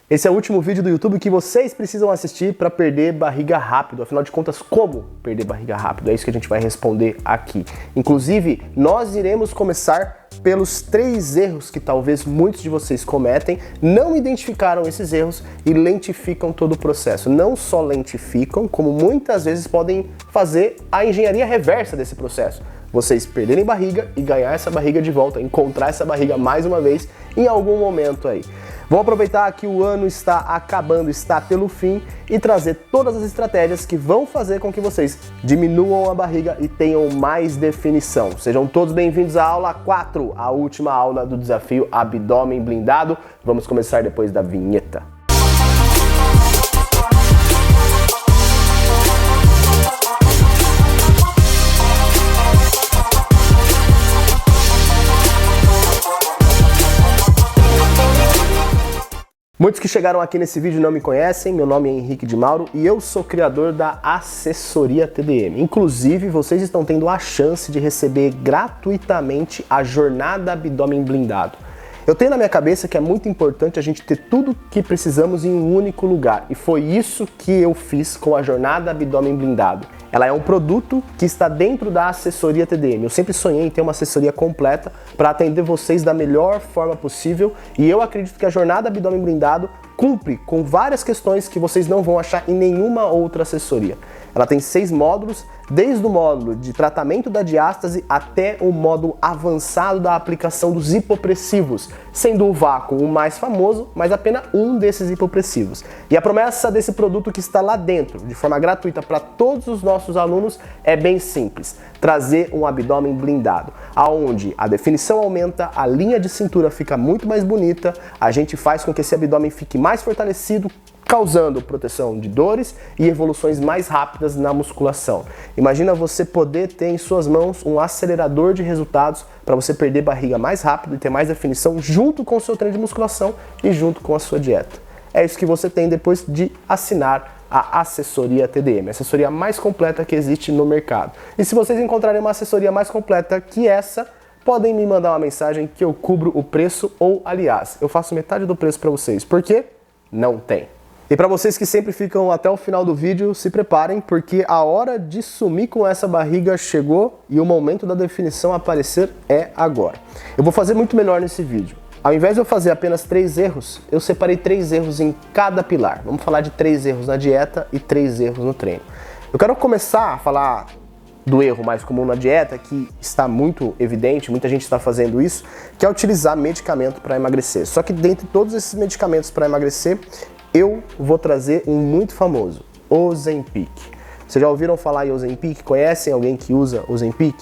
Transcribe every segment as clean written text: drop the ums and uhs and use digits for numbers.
Esse é o último vídeo do YouTube que vocês precisam assistir para perder barriga rápido. Afinal de contas, como perder barriga rápido? É isso que a gente vai responder aqui. Inclusive, nós iremos começar pelos 3 erros que talvez muitos de vocês cometem, não identificaram esses erros e lentificam todo o processo. Não só lentificam, como muitas vezes podem fazer a engenharia reversa desse processo. Vocês perderem barriga e ganhar essa barriga de volta, encontrar essa barriga mais uma vez em algum momento aí. Vamos aproveitar que o ano está acabando, está pelo fim e trazer todas as estratégias que vão fazer com que vocês diminuam a barriga e tenham mais definição. Sejam todos bem-vindos à aula 4, a última aula do desafio Abdômen Blindado. Vamos começar depois da vinheta. Muitos que chegaram aqui nesse vídeo não me conhecem, meu nome é Henrique de Mauro e eu sou criador da Assessoria TDM. Inclusive, vocês estão tendo a chance de receber gratuitamente a Jornada Abdômen Blindado. Eu tenho na minha cabeça que é muito importante a gente ter tudo que precisamos em um único lugar e foi isso que eu fiz com a Jornada Abdômen Blindado. Ela é um produto que está dentro da Assessoria TDM. Eu sempre sonhei em ter uma assessoria completa para atender vocês da melhor forma possível e eu acredito que a Jornada Abdômen Blindado cumpre com várias questões que vocês não vão achar em nenhuma outra assessoria. Ela tem 6 módulos, desde o módulo de tratamento da diástase até o módulo avançado da aplicação dos hipopressivos, sendo o vácuo o mais famoso, mas apenas um desses hipopressivos. E a promessa desse produto que está lá dentro, de forma gratuita para todos os nossos alunos, é bem simples: trazer um abdômen blindado, aonde a definição aumenta, a linha de cintura fica muito mais bonita, a gente faz com que esse abdômen fique mais fortalecido, causando proteção de dores e evoluções mais rápidas na musculação. Imagina você poder ter em suas mãos um acelerador de resultados para você perder barriga mais rápido e ter mais definição junto com o seu treino de musculação e junto com a sua dieta. É isso que você tem depois de assinar a Assessoria TDM, a assessoria mais completa que existe no mercado. E se vocês encontrarem uma assessoria mais completa que essa, podem me mandar uma mensagem que eu cubro o preço ou, aliás, eu faço metade do preço para vocês. Por quê? Não tem. E para vocês que sempre ficam até o final do vídeo, se preparem, porque a hora de sumir com essa barriga chegou e o momento da definição aparecer é agora. Eu vou fazer muito melhor nesse vídeo. Ao invés de eu fazer apenas 3 erros, eu separei 3 erros em cada pilar. Vamos falar de 3 erros na dieta e 3 erros no treino. Eu quero começar a falar do erro mais comum na dieta, que está muito evidente, muita gente está fazendo isso, que é utilizar medicamento para emagrecer. Só que dentre todos esses medicamentos para emagrecer, eu vou trazer um muito famoso, Ozempic. Vocês já ouviram falar em Ozempic? Conhecem alguém que usa Ozempic?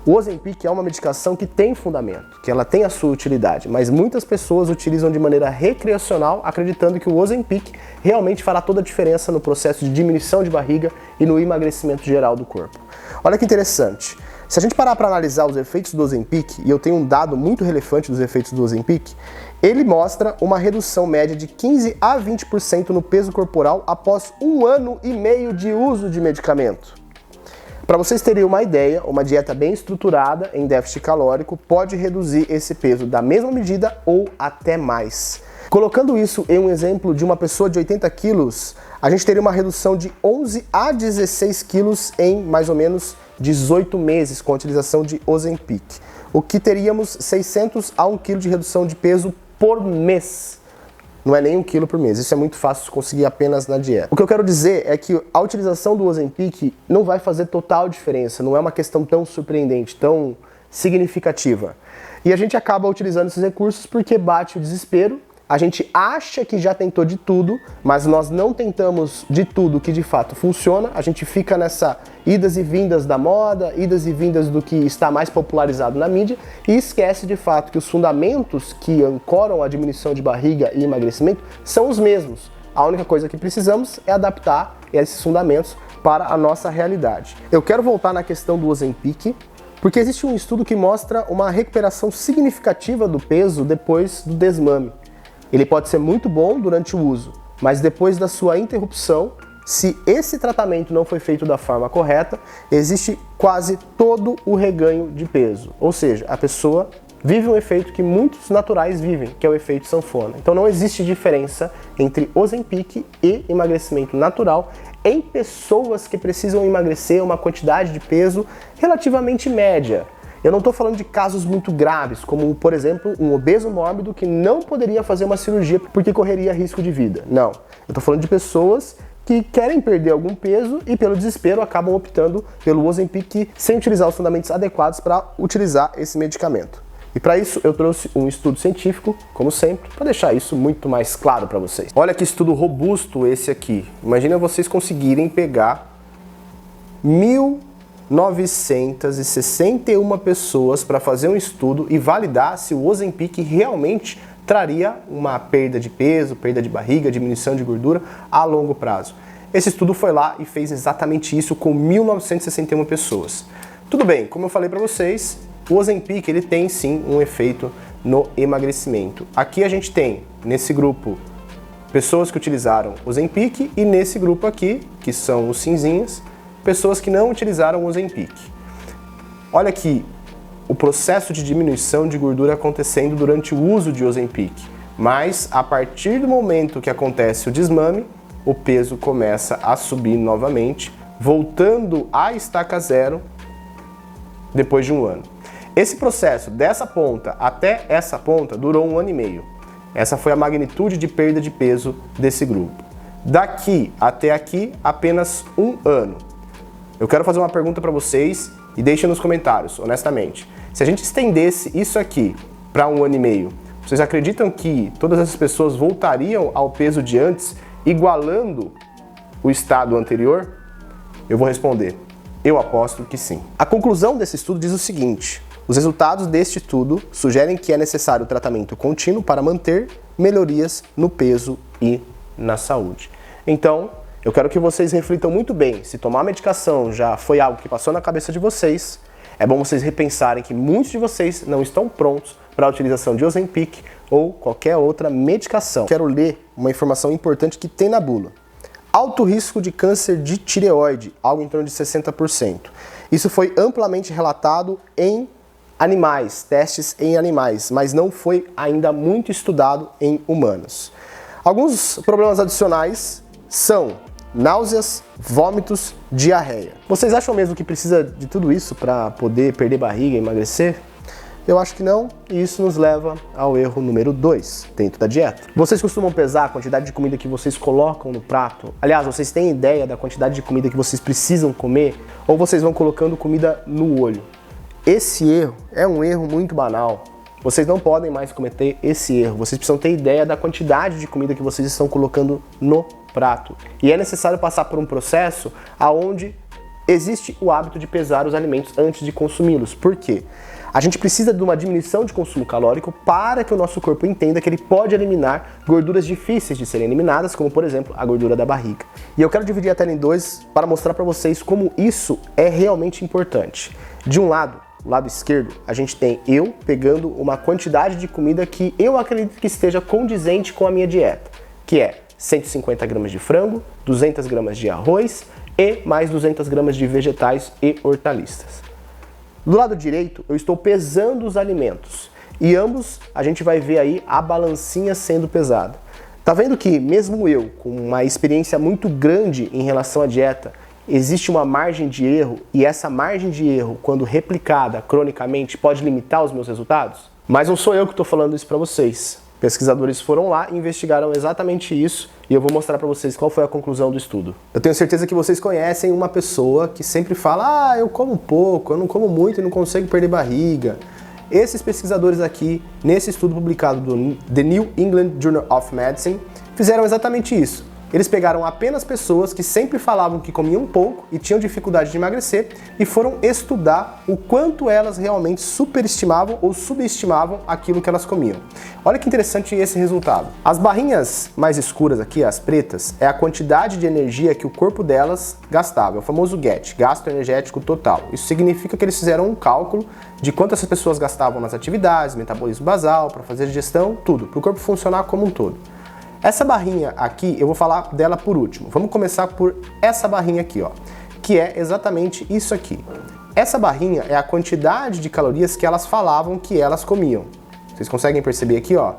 O Ozempic é uma medicação que tem fundamento, que ela tem a sua utilidade, mas muitas pessoas utilizam de maneira recreacional, acreditando que o Ozempic realmente fará toda a diferença no processo de diminuição de barriga e no emagrecimento geral do corpo. Olha que interessante. Se a gente parar para analisar os efeitos do Ozempic, e eu tenho um dado muito relevante dos efeitos do Ozempic, ele mostra uma redução média de 15 a 20% no peso corporal após 1 ano e meio de uso de medicamento. Para vocês terem uma ideia, uma dieta bem estruturada em déficit calórico pode reduzir esse peso da mesma medida ou até mais. Colocando isso em um exemplo de uma pessoa de 80 quilos, a gente teria uma redução de 11 a 16 quilos em mais ou menos 18 meses com a utilização de Ozempic. O que teríamos 600 a 1 kg de redução de peso por mês. Não é nem 1 kg por mês, isso é muito fácil de conseguir apenas na dieta. O que eu quero dizer é que a utilização do Ozempic não vai fazer total diferença, não é uma questão tão surpreendente, tão significativa. E a gente acaba utilizando esses recursos porque bate o desespero. A gente acha que já tentou de tudo, mas nós não tentamos de tudo que de fato funciona. A gente fica nessa idas e vindas da moda, idas e vindas do que está mais popularizado na mídia e esquece de fato que os fundamentos que ancoram a diminuição de barriga e emagrecimento são os mesmos. A única coisa que precisamos é adaptar esses fundamentos para a nossa realidade. Eu quero voltar na questão do Ozempic, porque existe um estudo que mostra uma recuperação significativa do peso depois do desmame. Ele pode ser muito bom durante o uso, mas depois da sua interrupção, se esse tratamento não foi feito da forma correta, existe quase todo o reganho de peso. Ou seja, a pessoa vive um efeito que muitos naturais vivem, que é o efeito sanfona. Então não existe diferença entre Ozempic e emagrecimento natural em pessoas que precisam emagrecer uma quantidade de peso relativamente média. Eu não estou falando de casos muito graves, como, por exemplo, um obeso mórbido que não poderia fazer uma cirurgia porque correria risco de vida. Não. Eu estou falando de pessoas que querem perder algum peso e, pelo desespero, acabam optando pelo Ozempic sem utilizar os fundamentos adequados para utilizar esse medicamento. E para isso eu trouxe um estudo científico, como sempre, para deixar isso muito mais claro para vocês. Olha que estudo robusto esse aqui. Imagina vocês conseguirem pegar 1.961 pessoas para fazer um estudo e validar se o Ozempic realmente traria uma perda de peso, perda de barriga, diminuição de gordura a longo prazo. Esse estudo foi lá e fez exatamente isso com 1.961 pessoas. Tudo bem, como eu falei para vocês, o Ozempic ele tem sim um efeito no emagrecimento. Aqui a gente tem, nesse grupo, pessoas que utilizaram o Ozempic e nesse grupo aqui, que são os cinzinhas, pessoas que não utilizaram o Ozempic. Olha aqui o processo de diminuição de gordura acontecendo durante o uso de Ozempic, mas a partir do momento que acontece o desmame, o peso começa a subir novamente, voltando à estaca zero depois de um ano. Esse processo dessa ponta até essa ponta durou 1 ano e meio. Essa foi a magnitude de perda de peso desse grupo. Daqui até aqui, apenas 1 ano. Eu quero fazer uma pergunta para vocês e deixem nos comentários, honestamente. Se a gente estendesse isso aqui para 1 ano e meio, vocês acreditam que todas essas pessoas voltariam ao peso de antes, igualando o estado anterior? Eu vou responder. Eu aposto que sim. A conclusão desse estudo diz o seguinte: os resultados deste estudo sugerem que é necessário tratamento contínuo para manter melhorias no peso e na saúde. Então, eu quero que vocês reflitam muito bem. Se tomar medicação já foi algo que passou na cabeça de vocês, é bom vocês repensarem que muitos de vocês não estão prontos para a utilização de Ozempic ou qualquer outra medicação. Quero ler uma informação importante que tem na bula. Alto risco de câncer de tireoide, algo em torno de 60%. Isso foi amplamente relatado em animais, testes em animais, mas não foi ainda muito estudado em humanos. Alguns problemas adicionais são náuseas, vômitos, diarreia. Vocês acham mesmo que precisa de tudo isso para poder perder barriga e emagrecer? Eu acho que não, e isso nos leva ao erro número 2, dentro da dieta. Vocês costumam pesar a quantidade de comida que vocês colocam no prato? Aliás, vocês têm ideia da quantidade de comida que vocês precisam comer? Ou vocês vão colocando comida no olho? Esse erro é um erro muito banal. Vocês não podem mais cometer esse erro. Vocês precisam ter ideia da quantidade de comida que vocês estão colocando no prato. E é necessário passar por um processo onde existe o hábito de pesar os alimentos antes de consumi-los. Por quê? A gente precisa de uma diminuição de consumo calórico para que o nosso corpo entenda que ele pode eliminar gorduras difíceis de serem eliminadas, como por exemplo a gordura da barriga. E eu quero dividir a tela em dois para mostrar para vocês como isso é realmente importante. De um lado, o lado esquerdo, a gente tem eu pegando uma quantidade de comida que eu acredito que esteja condizente com a minha dieta, que é 150 gramas de frango, 200 gramas de arroz e mais 200 gramas de vegetais e hortaliças. Do lado direito, eu estou pesando os alimentos e ambos a gente vai ver aí a balancinha sendo pesada. Tá vendo que mesmo eu, com uma experiência muito grande em relação à dieta, existe uma margem de erro e essa margem de erro, quando replicada cronicamente, pode limitar os meus resultados? Mas não sou eu que estou falando isso para vocês. Pesquisadores foram lá e investigaram exatamente isso e eu vou mostrar para vocês qual foi a conclusão do estudo. Eu tenho certeza que vocês conhecem uma pessoa que sempre fala: eu como pouco, eu não como muito e não consigo perder barriga. Esses pesquisadores aqui, nesse estudo publicado do The New England Journal of Medicine, fizeram exatamente isso. Eles pegaram apenas pessoas que sempre falavam que comiam pouco e tinham dificuldade de emagrecer e foram estudar o quanto elas realmente superestimavam ou subestimavam aquilo que elas comiam. Olha que interessante esse resultado. As barrinhas mais escuras aqui, as pretas, é a quantidade de energia que o corpo delas gastava, é o famoso GET, gasto energético total. Isso significa que eles fizeram um cálculo de quanto essas pessoas gastavam nas atividades, metabolismo basal, para fazer digestão, tudo, para o corpo funcionar como um todo. Essa barrinha aqui, eu vou falar dela por último. Vamos começar por essa barrinha aqui, ó, que é exatamente isso aqui. Essa barrinha é a quantidade de calorias que elas falavam que elas comiam. Vocês conseguem perceber aqui, ó?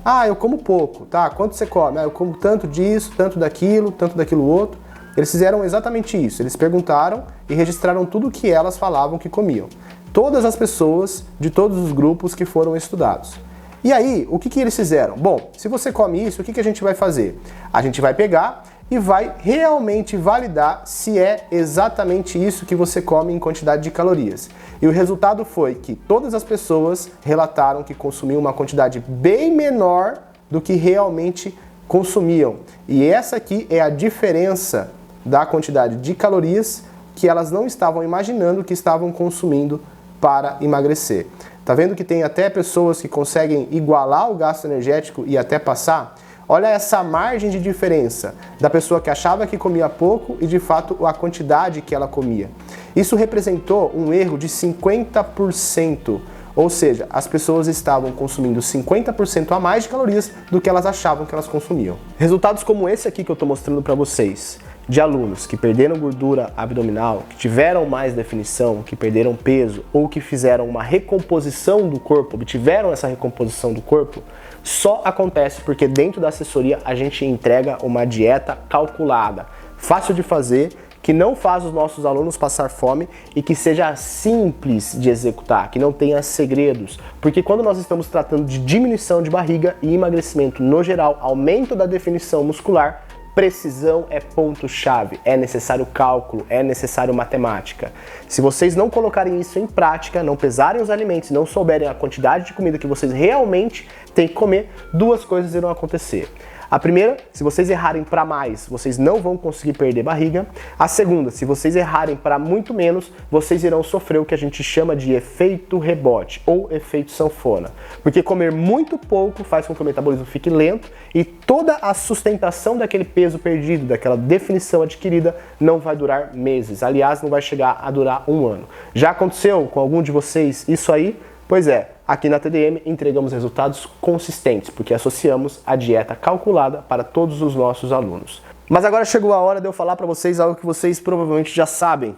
Ah, eu como pouco, tá? Quanto você come? Ah, eu como tanto disso, tanto daquilo outro. Eles fizeram exatamente isso. Eles perguntaram e registraram tudo o que elas falavam que comiam. Todas as pessoas de todos os grupos que foram estudados. E aí, o que eles fizeram? Bom, se você come isso, o que a gente vai fazer? A gente vai pegar e vai realmente validar se é exatamente isso que você come em quantidade de calorias. E o resultado foi que todas as pessoas relataram que consumiam uma quantidade bem menor do que realmente consumiam. E essa aqui é a diferença da quantidade de calorias que elas não estavam imaginando que estavam consumindo para emagrecer. Tá vendo que tem até pessoas que conseguem igualar o gasto energético e até passar? Olha essa margem de diferença da pessoa que achava que comia pouco e de fato a quantidade que ela comia. Isso representou um erro de 50%, ou seja, as pessoas estavam consumindo 50% a mais de calorias do que elas achavam que elas consumiam. Resultados como esse aqui que eu estou mostrando para vocês, de alunos que perderam gordura abdominal, que tiveram mais definição, que perderam peso ou que fizeram uma recomposição do corpo, obtiveram essa recomposição do corpo, só acontece porque dentro da assessoria a gente entrega uma dieta calculada, fácil de fazer, que não faz os nossos alunos passar fome e que seja simples de executar, que não tenha segredos. Porque quando nós estamos tratando de diminuição de barriga e emagrecimento no geral, aumento da definição muscular, precisão é ponto-chave, é necessário cálculo, é necessário matemática. Se vocês não colocarem isso em prática, não pesarem os alimentos e não souberem a quantidade de comida que vocês realmente têm que comer, duas coisas irão acontecer. A primeira, se vocês errarem para mais, vocês não vão conseguir perder barriga. A segunda, se vocês errarem para muito menos, vocês irão sofrer o que a gente chama de efeito rebote ou efeito sanfona. Porque comer muito pouco faz com que o metabolismo fique lento e toda a sustentação daquele peso perdido, daquela definição adquirida, não vai durar meses. Aliás, não vai chegar a durar um ano. Já aconteceu com algum de vocês isso aí? Pois é, aqui na TDM entregamos resultados consistentes, porque associamos a dieta calculada para todos os nossos alunos. Mas agora chegou a hora de eu falar para vocês algo que vocês provavelmente já sabem.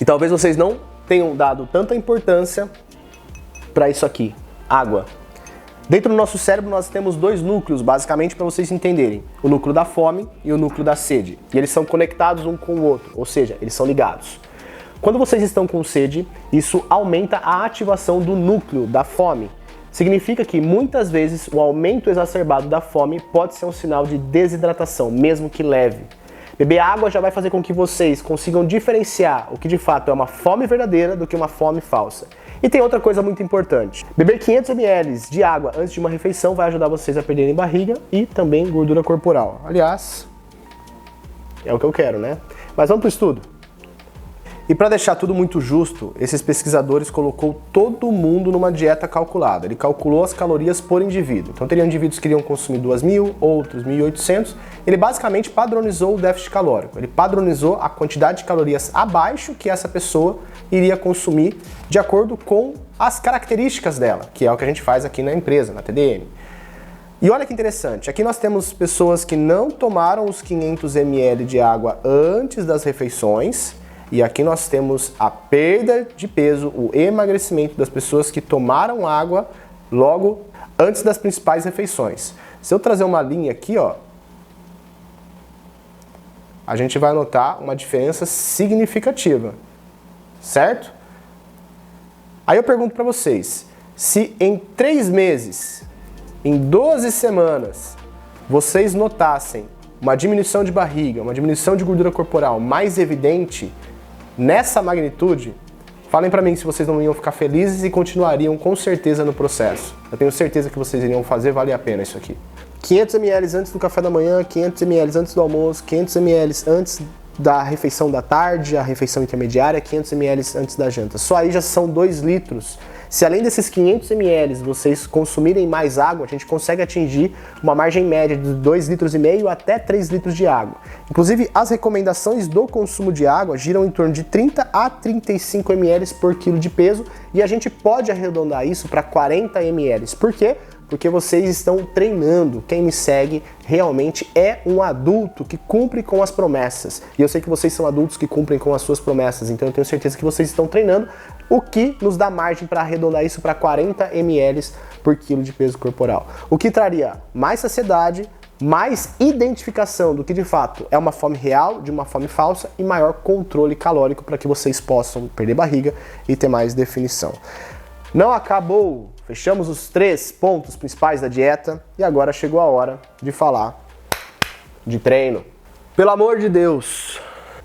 E talvez vocês não tenham dado tanta importância para isso aqui, água. Dentro do nosso cérebro nós temos dois núcleos, basicamente, para vocês entenderem. O núcleo da fome e o núcleo da sede. E eles são conectados um com o outro, ou seja, eles são ligados. Quando vocês estão com sede, isso aumenta a ativação do núcleo da fome. Significa que muitas vezes o aumento exacerbado da fome pode ser um sinal de desidratação, mesmo que leve. Beber água já vai fazer com que vocês consigam diferenciar o que de fato é uma fome verdadeira do que uma fome falsa. E tem outra coisa muito importante. Beber 500 ml de água antes de uma refeição vai ajudar vocês a perderem barriga e também gordura corporal. Aliás, é o que eu quero, né? Mas vamos para o estudo. E para deixar tudo muito justo, esses pesquisadores colocou todo mundo numa dieta calculada. Ele calculou as calorias por indivíduo. Então teriam indivíduos que iriam consumir 2.000, outros 1.800. Ele basicamente padronizou o déficit calórico. Ele padronizou a quantidade de calorias abaixo que essa pessoa iria consumir de acordo com as características dela, que é o que a gente faz aqui na empresa, na TDM. E olha que interessante, aqui nós temos pessoas que não tomaram os 500 ml de água antes das refeições. E aqui nós temos a perda de peso, o emagrecimento das pessoas que tomaram água logo antes das principais refeições. Se eu trazer uma linha aqui, ó, a gente vai notar uma diferença significativa, certo? Aí eu pergunto para vocês, se em 3 meses, em 12 semanas, vocês notassem uma diminuição de barriga, uma diminuição de gordura corporal mais evidente, nessa magnitude, falem pra mim se vocês não iam ficar felizes e continuariam com certeza no processo. Eu tenho certeza que vocês iriam fazer valer a pena isso aqui. 500 ml antes do café da manhã, 500 ml antes do almoço, 500 ml antes da refeição da tarde, a refeição intermediária, 500 ml antes da janta. Só aí já são 2 litros. Se além desses 500 ml vocês consumirem mais água, a gente consegue atingir uma margem média de 2,5 litros até 3 litros de água. Inclusive, as recomendações do consumo de água giram em torno de 30 a 35 ml por quilo de peso e a gente pode arredondar isso para 40 ml. Por quê? porque vocês estão treinando. Quem me segue realmente é um adulto que cumpre com as promessas. E eu sei que vocês são adultos que cumprem com as suas promessas, então eu tenho certeza que vocês estão treinando, o que nos dá margem para arredondar isso para 40 ml por quilo de peso corporal. O que traria mais saciedade, mais identificação do que de fato é uma fome real, de uma fome falsa e maior controle calórico para que vocês possam perder barriga e ter mais definição. Não acabou! Fechamos os 3 pontos principais da dieta e agora chegou a hora de falar de treino. Pelo amor de Deus!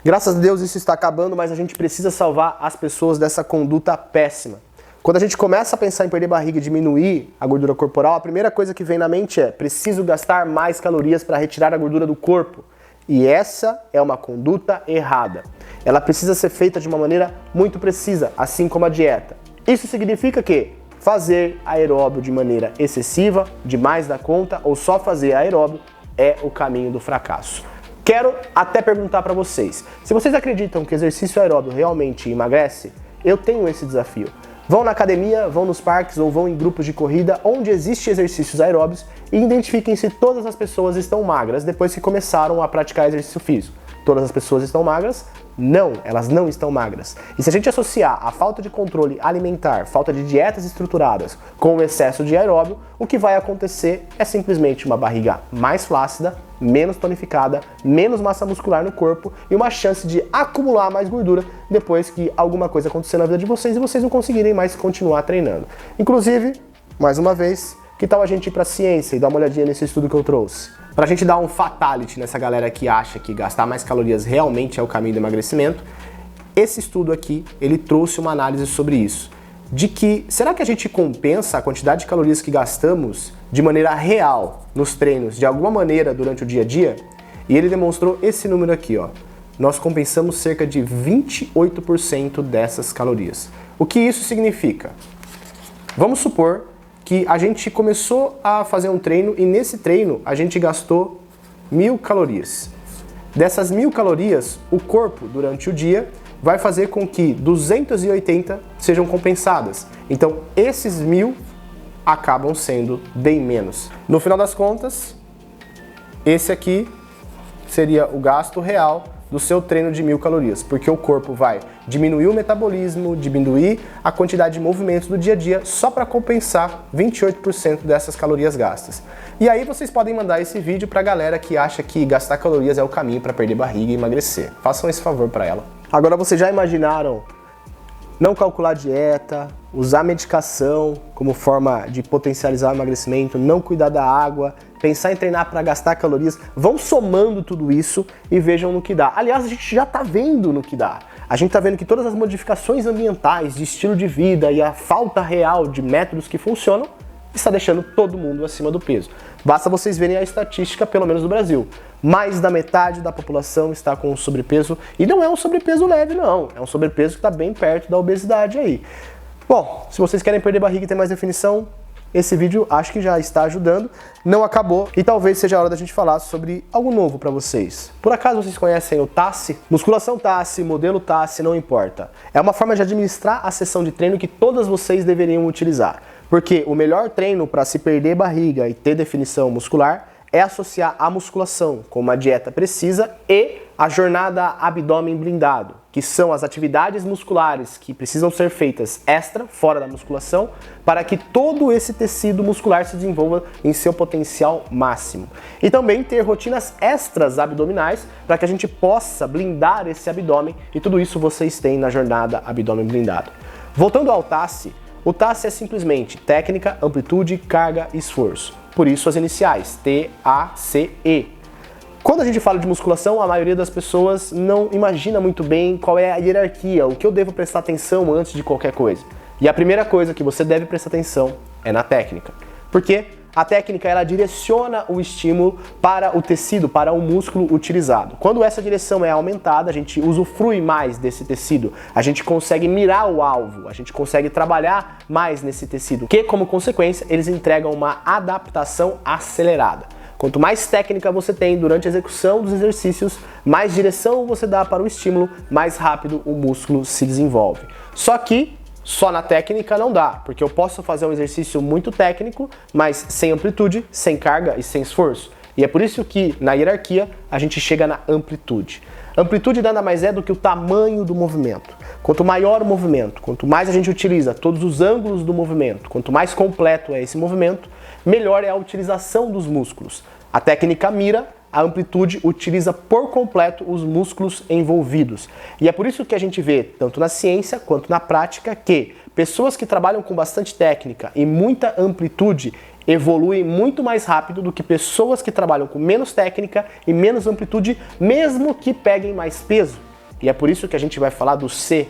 Graças a Deus isso está acabando, mas a gente precisa salvar as pessoas dessa conduta péssima. Quando a gente começa a pensar em perder barriga e diminuir a gordura corporal, a primeira coisa que vem na mente é: preciso gastar mais calorias para retirar a gordura do corpo. E essa é uma conduta errada. Ela precisa ser feita de uma maneira muito precisa, assim como a dieta. Isso significa que fazer aeróbio de maneira excessiva, demais da conta, ou só fazer aeróbio é o caminho do fracasso. Quero até perguntar para vocês, se vocês acreditam que exercício aeróbio realmente emagrece, eu tenho esse desafio. Vão na academia, vão nos parques ou vão em grupos de corrida onde existem exercícios aeróbios e identifiquem se todas as pessoas estão magras depois que começaram a praticar exercício físico. Todas as pessoas estão magras? Não, elas não estão magras. E se a gente associar a falta de controle alimentar, falta de dietas estruturadas com o excesso de aeróbio, o que vai acontecer é simplesmente uma barriga mais flácida, menos tonificada, menos massa muscular no corpo e uma chance de acumular mais gordura depois que alguma coisa acontecer na vida de vocês e vocês não conseguirem mais continuar treinando. Inclusive, mais uma vez, que tal a gente ir para a ciência e dar uma olhadinha nesse estudo que eu trouxe? Pra gente dar um fatality nessa galera que acha que gastar mais calorias realmente é o caminho do emagrecimento, esse estudo aqui, ele trouxe uma análise sobre isso. De que, será que a gente compensa a quantidade de calorias que gastamos de maneira real nos treinos, de alguma maneira durante o dia a dia? E ele demonstrou esse número aqui, ó. Nós compensamos cerca de 28% dessas calorias. O que isso significa? Vamos supor que a gente começou a fazer um treino e nesse treino a gente gastou 1000 calorias. Dessas 1000 calorias, o corpo, durante o dia, vai fazer com que 280 sejam compensadas. Então, esses 1000 acabam sendo bem menos. No final das contas, esse aqui seria o gasto real do seu treino de 1000 calorias, porque o corpo vai diminuir o metabolismo, diminuir a quantidade de movimentos do dia a dia só para compensar 28% dessas calorias gastas. E aí vocês podem mandar esse vídeo para a galera que acha que gastar calorias é o caminho para perder barriga e emagrecer. Façam esse favor para ela. Agora vocês já imaginaram não calcular dieta, usar medicação como forma de potencializar o emagrecimento, não cuidar da água, pensar em treinar para gastar calorias? Vão somando tudo isso e vejam no que dá. Aliás, a gente já está vendo no que dá. A gente está vendo que todas as modificações ambientais, de estilo de vida e a falta real de métodos que funcionam está deixando todo mundo acima do peso. Basta vocês verem a estatística, pelo menos do Brasil. Mais da metade da população está com sobrepeso, e não é um sobrepeso leve não, é um sobrepeso que está bem perto da obesidade aí. Bom, se vocês querem perder barriga e ter mais definição, esse vídeo acho que já está ajudando, não acabou e talvez seja a hora da gente falar sobre algo novo para vocês. Por acaso vocês conhecem o TASSE? Musculação TASSE, modelo TASSE, não importa. É uma forma de administrar a sessão de treino que todas vocês deveriam utilizar. Porque o melhor treino para se perder barriga e ter definição muscular é associar a musculação com uma dieta precisa e a jornada abdômen blindado, que são as atividades musculares que precisam ser feitas extra, fora da musculação, para que todo esse tecido muscular se desenvolva em seu potencial máximo. E também ter rotinas extras abdominais para que a gente possa blindar esse abdômen, e tudo isso vocês têm na jornada abdômen blindado. Voltando ao TASSE, o TASSE é simplesmente técnica, amplitude, carga e esforço. Por isso as iniciais, T-A-C-E. Quando a gente fala de musculação, a maioria das pessoas não imagina muito bem qual é a hierarquia, o que eu devo prestar atenção antes de qualquer coisa. E a primeira coisa que você deve prestar atenção é na técnica. Porque a técnica, ela direciona o estímulo para o tecido, para o músculo utilizado. Quando essa direção é aumentada, a gente usufrui mais desse tecido, a gente consegue mirar o alvo, a gente consegue trabalhar mais nesse tecido, que como consequência eles entregam uma adaptação acelerada. Quanto mais técnica você tem durante a execução dos exercícios, mais direção você dá para o estímulo, mais rápido o músculo se desenvolve. Só que Só na técnica não dá, porque eu posso fazer um exercício muito técnico, mas sem amplitude, sem carga e sem esforço. E é por isso que na hierarquia a gente chega na amplitude. Amplitude nada mais é do que o tamanho do movimento. Quanto maior o movimento, quanto mais a gente utiliza todos os ângulos do movimento, quanto mais completo é esse movimento, melhor é a utilização dos músculos. A técnica mira, a amplitude utiliza por completo os músculos envolvidos. E é por isso que a gente vê, tanto na ciência quanto na prática, que pessoas que trabalham com bastante técnica e muita amplitude evoluem muito mais rápido do que pessoas que trabalham com menos técnica e menos amplitude, mesmo que peguem mais peso. E é por isso que a gente vai falar do C,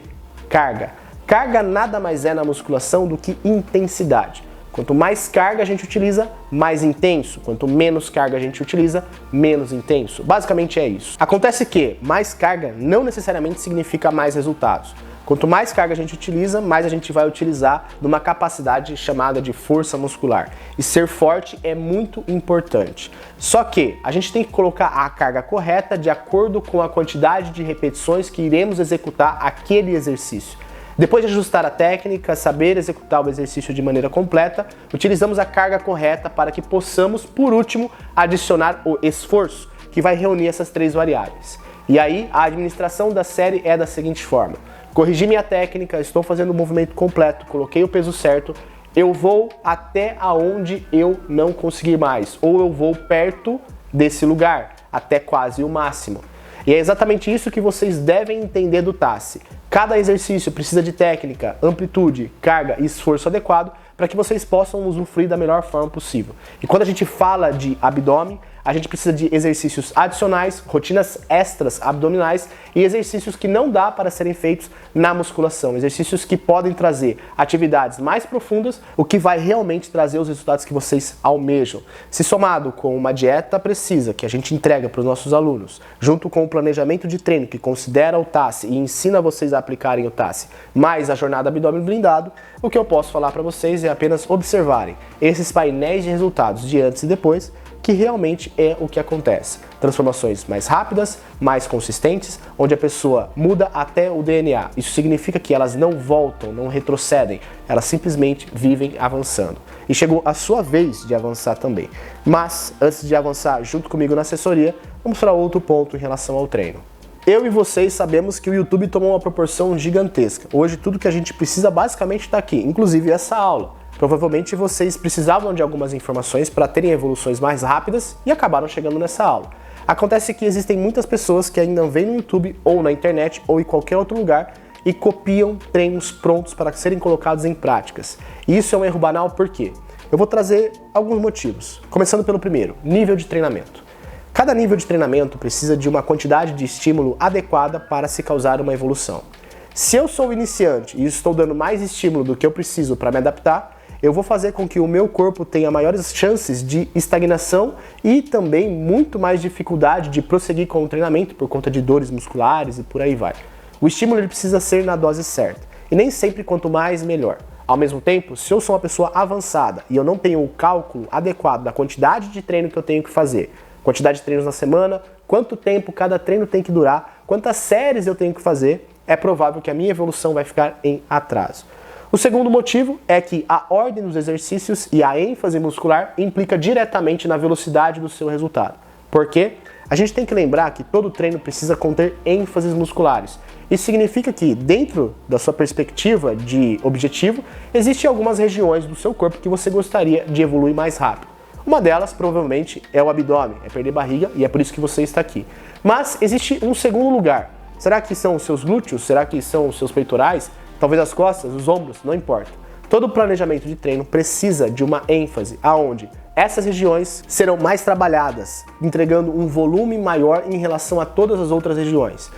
carga. Carga nada mais é na musculação do que intensidade. Quanto mais carga a gente utiliza, mais intenso. Quanto menos carga a gente utiliza, menos intenso. Basicamente é isso. Acontece que mais carga não necessariamente significa mais resultados. Quanto mais carga a gente utiliza, mais a gente vai utilizar numa capacidade chamada de força muscular. E ser forte é muito importante. Só que a gente tem que colocar a carga correta de acordo com a quantidade de repetições que iremos executar aquele exercício. Depois de ajustar a técnica, saber executar o exercício de maneira completa, utilizamos a carga correta para que possamos, por último, adicionar o esforço, que vai reunir essas três variáveis. E aí, a administração da série é da seguinte forma: corrigi minha técnica, estou fazendo o movimento completo, coloquei o peso certo, eu vou até aonde eu não conseguir mais, ou eu vou perto desse lugar, até quase o máximo. E é exatamente isso que vocês devem entender do TASSE. Cada exercício precisa de técnica, amplitude, carga e esforço adequado para que vocês possam usufruir da melhor forma possível. E quando a gente fala de abdômen, a gente precisa de exercícios adicionais, rotinas extras abdominais e exercícios que não dá para serem feitos na musculação. Exercícios que podem trazer atividades mais profundas, o que vai realmente trazer os resultados que vocês almejam. Se somado com uma dieta precisa, que a gente entrega para os nossos alunos, junto com o planejamento de treino que considera o TASSE e ensina vocês a aplicarem o TASSE, mais a jornada abdômen blindado, o que eu posso falar para vocês é apenas observarem esses painéis de resultados de antes e depois, que realmente é o que acontece. Transformações mais rápidas, mais consistentes, onde a pessoa muda até o DNA. Isso significa que elas não voltam, não retrocedem, elas simplesmente vivem avançando. E chegou a sua vez de avançar também. Mas, antes de avançar junto comigo na assessoria, vamos para outro ponto em relação ao treino. Eu e vocês sabemos que o YouTube tomou uma proporção gigantesca. Hoje tudo que a gente precisa basicamente está aqui, inclusive essa aula. Provavelmente vocês precisavam de algumas informações para terem evoluções mais rápidas e acabaram chegando nessa aula. Acontece que existem muitas pessoas que ainda vêm no YouTube ou na internet ou em qualquer outro lugar e copiam treinos prontos para serem colocados em práticas. E isso é um erro banal, por quê? Eu vou trazer alguns motivos. Começando pelo primeiro, nível de treinamento. Cada nível de treinamento precisa de uma quantidade de estímulo adequada para se causar uma evolução. Se eu sou iniciante e estou dando mais estímulo do que eu preciso para me adaptar, eu vou fazer com que o meu corpo tenha maiores chances de estagnação e também muito mais dificuldade de prosseguir com o treinamento por conta de dores musculares e por aí vai. O estímulo ele precisa ser na dose certa e nem sempre quanto mais melhor. Ao mesmo tempo, se eu sou uma pessoa avançada e eu não tenho o cálculo adequado da quantidade de treino que eu tenho que fazer, quantidade de treinos na semana, quanto tempo cada treino tem que durar, quantas séries eu tenho que fazer, é provável que a minha evolução vai ficar em atraso. O segundo motivo é que a ordem dos exercícios e a ênfase muscular implica diretamente na velocidade do seu resultado. Por quê? A gente tem que lembrar que todo treino precisa conter ênfases musculares. Isso significa que, dentro da sua perspectiva de objetivo, existem algumas regiões do seu corpo que você gostaria de evoluir mais rápido. Uma delas, provavelmente, é o abdômen, é perder barriga, e é por isso que você está aqui. Mas existe um segundo lugar. Será que são os seus glúteos? Será que são os seus peitorais? Talvez as costas, os ombros, não importa. Todo planejamento de treino precisa de uma ênfase, aonde essas regiões serão mais trabalhadas, entregando um volume maior em relação a todas as outras regiões.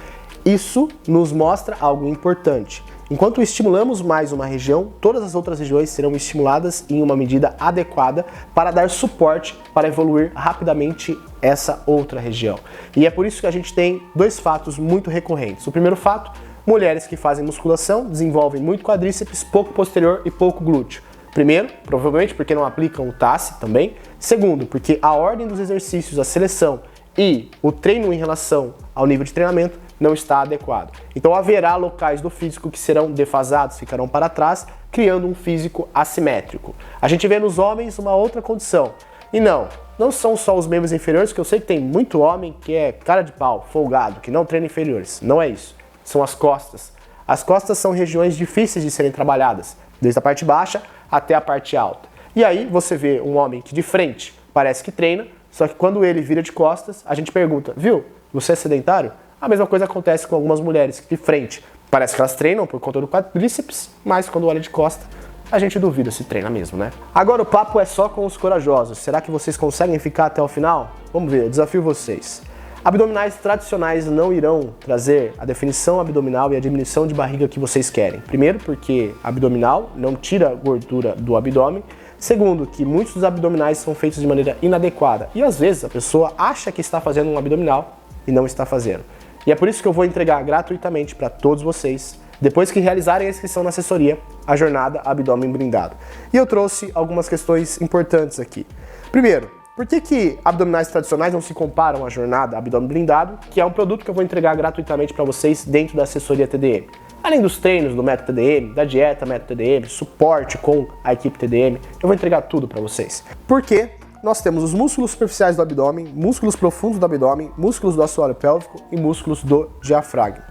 Isso nos mostra algo importante. Enquanto estimulamos mais uma região, todas as outras regiões serão estimuladas em uma medida adequada para dar suporte para evoluir rapidamente essa outra região. E é por isso que a gente tem dois fatos muito recorrentes. O primeiro fato: mulheres que fazem musculação desenvolvem muito quadríceps, pouco posterior e pouco glúteo. Primeiro, provavelmente porque não aplicam o TASSE também. Segundo, porque a ordem dos exercícios, a seleção e o treino em relação ao nível de treinamento não está adequado. Então haverá locais do físico que serão defasados, ficarão para trás, criando um físico assimétrico. A gente vê nos homens uma outra condição. E não são só os membros inferiores, que eu sei que tem muito homem que é cara de pau, folgado, que não treina inferiores. Não é isso. São as costas. As costas são regiões difíceis de serem trabalhadas, desde a parte baixa até a parte alta. E aí você vê um homem que de frente parece que treina, só que quando ele vira de costas, a gente pergunta, viu, você é sedentário? A mesma coisa acontece com algumas mulheres que de frente parece que elas treinam por conta do quadríceps, mas quando olha de costa, a gente duvida se treina mesmo, né? Agora o papo é só com os corajosos. Será que vocês conseguem ficar até o final? Vamos ver, eu desafio vocês. Abdominais tradicionais não irão trazer a definição abdominal e a diminuição de barriga que vocês querem. Primeiro, porque abdominal não tira gordura do abdômen. Segundo, que muitos dos abdominais são feitos de maneira inadequada. E às vezes a pessoa acha que está fazendo um abdominal e não está fazendo. E é por isso que eu vou entregar gratuitamente para todos vocês, depois que realizarem a inscrição na assessoria, a jornada Abdômen Blindado. E eu trouxe algumas questões importantes aqui. Primeiro, por que abdominais tradicionais não se comparam à jornada Abdômen Blindado, que é um produto que eu vou entregar gratuitamente para vocês dentro da assessoria TDM? Além dos treinos do método TDM, da dieta método TDM, suporte com a equipe TDM, eu vou entregar tudo para vocês. Porque nós temos os músculos superficiais do abdômen, músculos profundos do abdômen, músculos do assoalho pélvico e músculos do diafragma.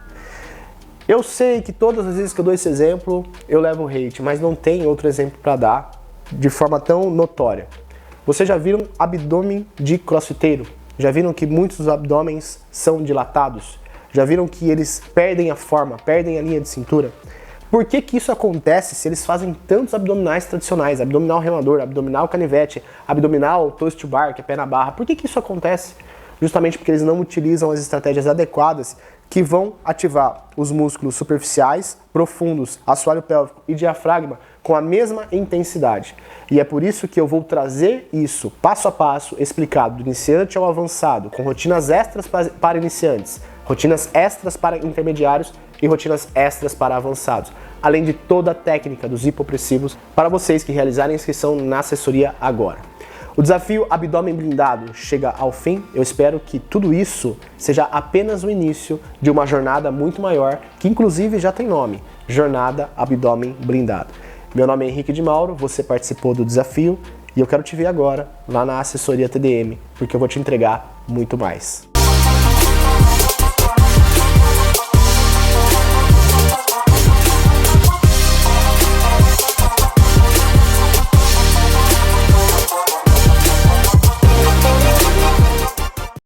Eu sei que todas as vezes que eu dou esse exemplo, eu levo hate, mas não tem outro exemplo para dar de forma tão notória. Vocês já viram abdômen de crossfiteiro? Já viram que muitos dos abdômenes são dilatados? Já viram que eles perdem a forma, perdem a linha de cintura? Por que isso acontece se eles fazem tantos abdominais tradicionais? Abdominal remador, abdominal canivete, abdominal toast to bar, que é pé na barra. Por que isso acontece? Justamente porque eles não utilizam as estratégias adequadas que vão ativar os músculos superficiais, profundos, assoalho pélvico e diafragma com a mesma intensidade. E é por isso que eu vou trazer isso passo a passo, explicado do iniciante ao avançado, com rotinas extras para iniciantes, rotinas extras para intermediários e rotinas extras para avançados, além de toda a técnica dos hipopressivos para vocês que realizarem a inscrição na assessoria agora. O desafio Abdômen Blindado chega ao fim. Eu espero que tudo isso seja apenas o início de uma jornada muito maior, que inclusive já tem nome, Jornada Abdômen Blindado. Meu nome é Henrique de Mauro, você participou do desafio e eu quero te ver agora lá na assessoria TDM, porque eu vou te entregar muito mais.